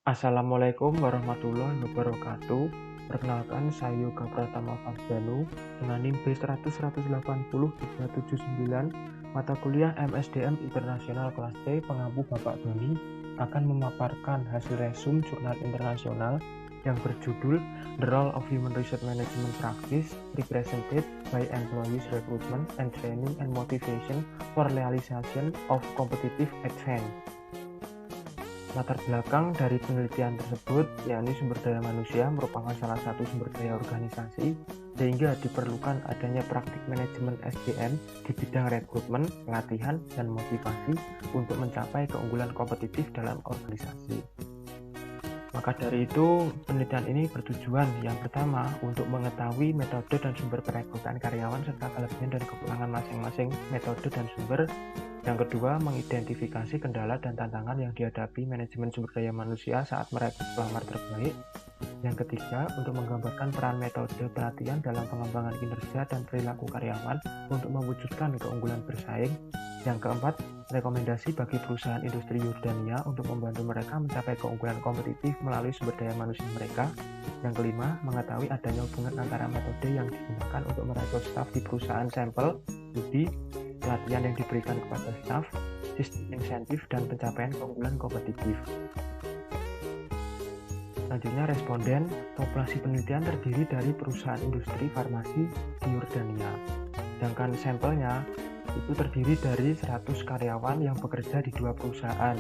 Assalamualaikum warahmatullahi wabarakatuh. Perkenalkan, saya Yoga Pratama Fardanu dengan NIM B100180379 mata kuliah MSDM Internasional kelas C pengampu Bapak Doni akan memaparkan hasil resum jurnal internasional yang berjudul The Role of Human Resource Management Practice Represented by Employees Recruitment and Training and Motivation for Realization of Competitive Advantage. Latar belakang dari penelitian tersebut, yakni sumber daya manusia merupakan salah satu sumber daya organisasi, sehingga diperlukan adanya praktik manajemen SDM di bidang rekrutmen, pelatihan, dan motivasi untuk mencapai keunggulan kompetitif dalam organisasi. Maka dari itu, penelitian ini bertujuan yang pertama untuk mengetahui metode dan sumber perekrutan karyawan serta kelebihan dan kekurangan masing-masing metode dan sumber. Yang kedua, mengidentifikasi kendala dan tantangan yang dihadapi manajemen sumber daya manusia saat merekrut pelamar terbaik. Yang ketiga, untuk menggambarkan peran metode pelatihan dalam pengembangan kinerja dan perilaku karyawan untuk mewujudkan keunggulan bersaing. Yang keempat, rekomendasi bagi perusahaan industri Yordania untuk membantu mereka mencapai keunggulan kompetitif melalui sumber daya manusia mereka. Yang kelima, mengetahui adanya hubungan antara metode yang digunakan untuk merekrut staf di perusahaan sampel, studi, pelatihan yang diberikan kepada staf, sistem insentif, dan pencapaian keunggulan kompetitif. Selanjutnya, responden. Populasi penelitian terdiri dari perusahaan industri farmasi di Yordania. Sedangkan sampelnya itu terdiri dari 100 karyawan yang bekerja di dua perusahaan.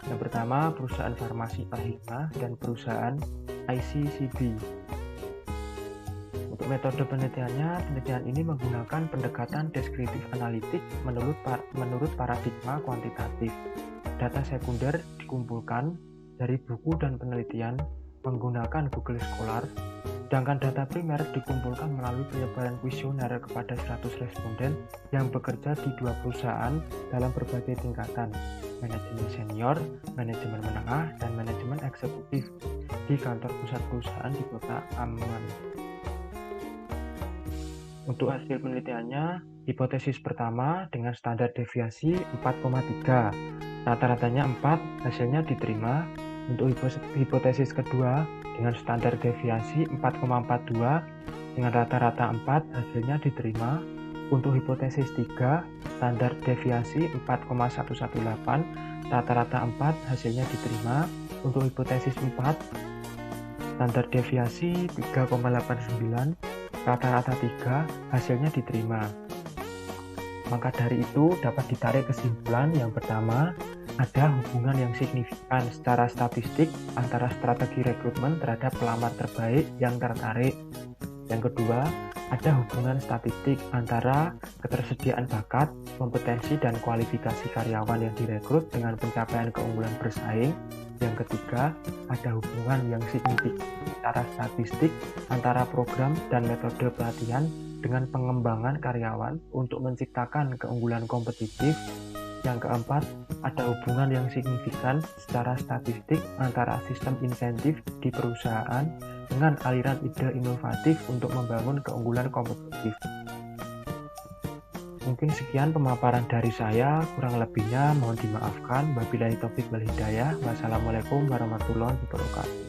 Yang pertama, perusahaan farmasi Al-Hikmah dan perusahaan ICCB. Untuk metode penelitiannya, penelitian ini menggunakan pendekatan deskriptif analitik menurut paradigma kuantitatif. Data sekunder dikumpulkan dari buku dan penelitian menggunakan Google Scholar, sedangkan data primer dikumpulkan melalui penyebaran kuesioner kepada 100 responden yang bekerja di dua perusahaan dalam berbagai tingkatan, manajemen senior, manajemen menengah, dan manajemen eksekutif di kantor pusat perusahaan di kota Amman. Untuk hasil penelitiannya, hipotesis pertama dengan standar deviasi 4,3, rata-ratanya 4, hasilnya diterima. Untuk hipotesis kedua dengan standar deviasi 4,42 dengan rata-rata 4, hasilnya diterima. Untuk hipotesis 3, standar deviasi 4,118, rata-rata 4, hasilnya diterima. Untuk hipotesis 4, standar deviasi 3,89, rata-rata 3, hasilnya diterima. Maka dari itu dapat ditarik kesimpulan yang pertama, ada hubungan yang signifikan secara statistik antara strategi rekrutmen terhadap pelamar terbaik yang tertarik. Yang kedua, ada hubungan statistik antara ketersediaan bakat, kompetensi, dan kualifikasi karyawan yang direkrut dengan pencapaian keunggulan bersaing. Yang ketiga, ada hubungan yang signifikan secara statistik antara program dan metode pelatihan dengan pengembangan karyawan untuk menciptakan keunggulan kompetitif. Yang keempat, ada hubungan yang signifikan secara statistik antara sistem insentif di perusahaan dengan aliran ide inovatif untuk membangun keunggulan kompetitif. Mungkin sekian pemaparan dari saya, kurang lebihnya mohon dimaafkan. Wabillahi taufik wal hidayah. Wassalamualaikum warahmatullahi wabarakatuh.